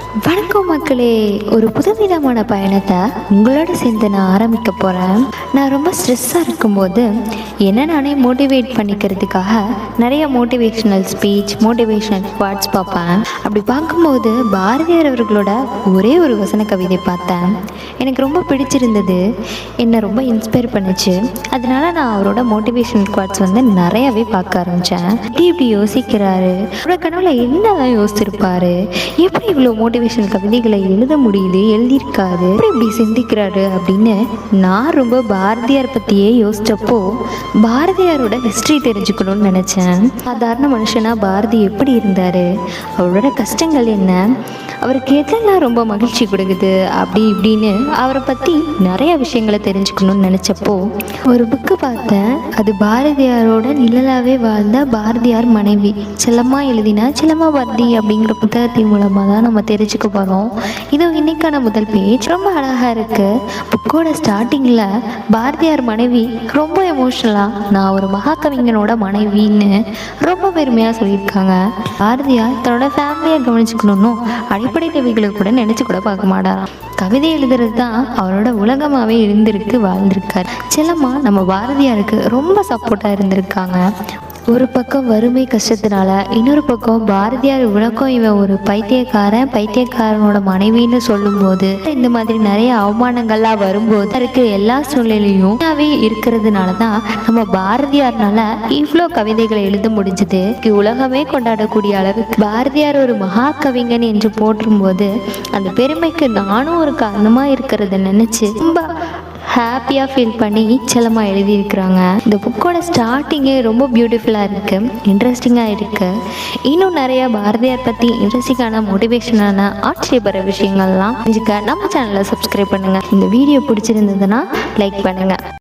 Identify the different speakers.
Speaker 1: வணக்கம் மக்களே, ஒரு புதுவிதமான பயணத்தை உங்களோட சேர்ந்து நான் ஆரம்பிக்க போகிறேன். நான் ரொம்ப ஸ்ட்ரெஸ்ஸாக இருக்கும்போது என்ன நானே மோட்டிவேட் பண்ணிக்கிறதுக்காக நிறைய மோட்டிவேஷ்னல் ஸ்பீச், மோட்டிவேஷ்னல் குவாட்ஸ் பார்ப்பேன். அப்படி பார்க்கும்போது பாரதியார் அவர்களோட ஒரே ஒரு வசன கவிதை பார்த்தேன். எனக்கு ரொம்ப பிடிச்சிருந்தது, என்னை ரொம்ப இன்ஸ்பயர் பண்ணிச்சு. அதனால நான் அவரோட மோட்டிவேஷனல் குவாட்ஸ் நிறையாவே பார்க்க ஆரம்பித்தேன். இப்படி யோசிக்கிறாரு, அவரோட கனவுல என்னதான் யோசிச்சிருப்பாரு, எப்படி இவ்வளோ மோட்டிவேஷனல் கவிதைகளை எழுத முடியுது, எழுதியிருக்காரு, இப்படி சிந்திக்கிறாரு அப்படின்னு நான் ரொம்ப பாரதியார் பற்றியே யோசிச்சப்போ பாரதியாரோட ஹிஸ்ட்ரி தெரிஞ்சுக்கணும்னு நினச்சேன். சாதாரண மனுஷனா பாரதி எப்படி இருந்தார், அவரோட கஷ்டங்கள் என்ன, அவருக்கு எதெல்லாம் ரொம்ப மகிழ்ச்சி கொடுக்குது, அப்படி இப்படின்னு அவரை பற்றி நிறைய விஷயங்களை தெரிஞ்சுக்கணும்னு நினச்சப்போ ஒரு புக்கு பார்த்தேன். அது பாரதியாரோட நிழலாகவே வாழ்ந்த பாரதியார் மனைவி செல்லம்மா எழுதின செல்லம்மா பாரதி அப்படிங்கிற புத்தகத்தின் மூலமாக தான் நம்ம தெரிஞ்சுக்க போகிறோம். இது இன்னைக்கான முதல் பேஜ். ரொம்ப அழகாக இருக்குது. புக்கோட ஸ்டார்டிங்கில் பாரதியார் மனைவி ரொம்ப எமோஷ்னலாக நான் ஒரு மகாகவிஞனோட மனைவின்னு ரொம்ப பெருமையாக சொல்லியிருக்காங்க. பாரதியார் தன்னோட ஃபேமிலியை கவனிச்சுக்கணும்னு அடிப்படை தேவைகளை கூட நினச்சி கூட பார்க்க மாட்டாராம். கவிதை எழுதுறது தான் அவரோட உலகமாகவே இருந்திருக்கு, வாழ்ந்திருக்கார். செல்லம்மா நம்ம பாரதியாருக்கு ரொம்ப சப்போர்ட்டாக இருந்திருக்காங்க. ஒரு பக்கம் வறுமை கஷ்டத்தினால, இன்னொரு பக்கம் பாரதியார் உலகம் இவன் ஒரு பைத்தியக்காரனோட மனைவின்னு சொல்லும்போது இந்த மாதிரி நிறைய அவமானங்கள்லாம் வரும்போது அதுக்கு எல்லா சூழ்நிலையும் இருக்கிறதுனால தான் நம்ம பாரதியார்னால இவ்வளோ கவிதைகளை எழுத முடிஞ்சது. உலகமே கொண்டாடக்கூடிய அளவுக்கு பாரதியார் ஒரு மகா கவிஞன் என்று போற்றும் போது அந்த பெருமைக்கு நானும் ஒரு காரணமாக இருக்கிறத நினச்சி ரொம்ப ஹாப்பியாக ஃபீல் பண்ணி செல்லம்மா எழுதியிருக்கிறாங்க. இந்த புக்கோட ஸ்டார்டிங்கே ரொம்ப பியூட்டிஃபுல்லாக இருக்குது, இன்ட்ரெஸ்டிங்காக இருக்குது. இன்னும் நிறைய பாரதியார் பற்றி இன்ட்ரெஸ்டிங்கான மோட்டிவேஷனான ஆச்சரியப்படுற விஷயங்கள்லாம் தெரிஞ்சுக்க நம்ம சேனலை சப்ஸ்கிரைப் பண்ணுங்கள். இந்த வீடியோ பிடிச்சிருந்ததுன்னா லைக் பண்ணுங்கள்.